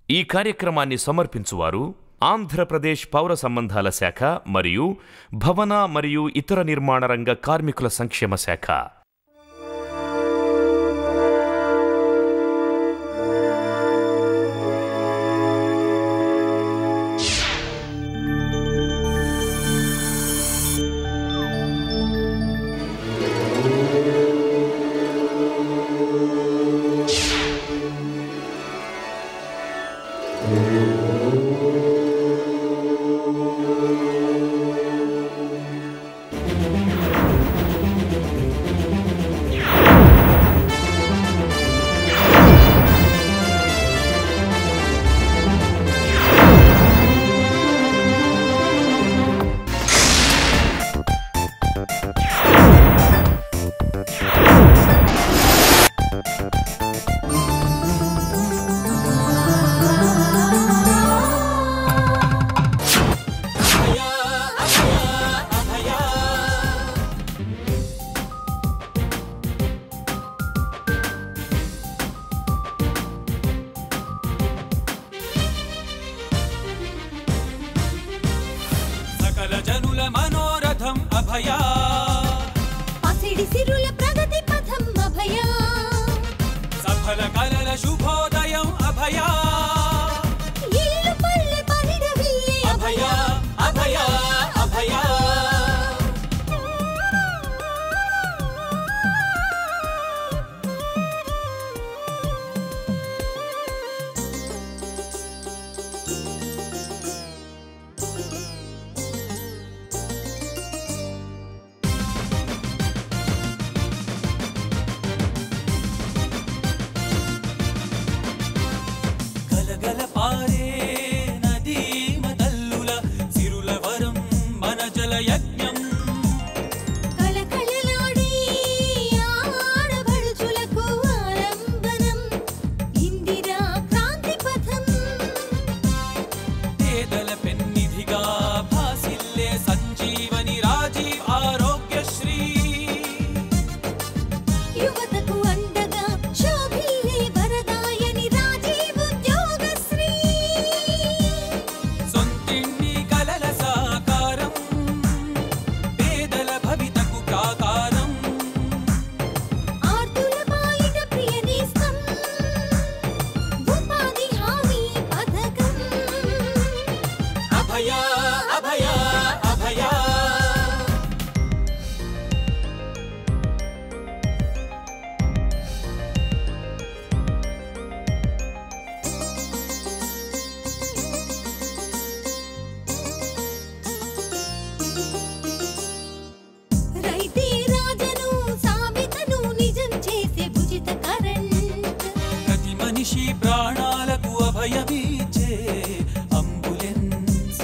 ఈ కార్యక్రమాన్ని సమర్పించువారు ఆంధ్రప్రదేశ్ పౌర సంబంధాల శాఖ మరియు భవన మరియు ఇతర నిర్మాణ రంగ కార్మికుల సంక్షేమ శాఖ. మనోరథం అభయ పసిడి సిరుల ప్రగతి పథం అభయ సఫల కలల శుభోదయం అభయ ఇల్లు పల్లె పరిడవిల్లే అభయ అభయ అభయ ప్రాణాలకు అభయమిచ్చే అంబులెన్స్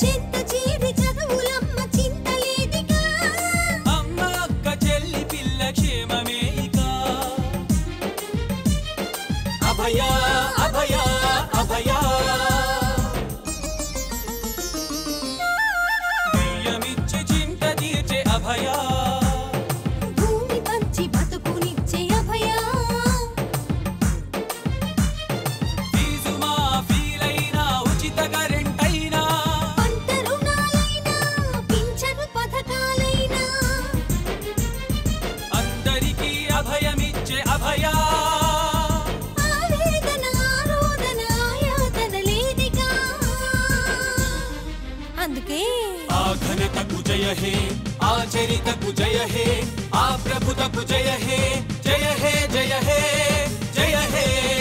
చింత చేరి చదువులమ్మ చింతలేదిగా అమ్మ అక్క చెల్లి పిల్ల క్షేమమేగా అభయ అభయ అభయ బియ్యమిచ్చి చింత తీర్చే అభయ जय हे आचरित जय हे आ प्रभुत जय हे जय हे जय हे जय हे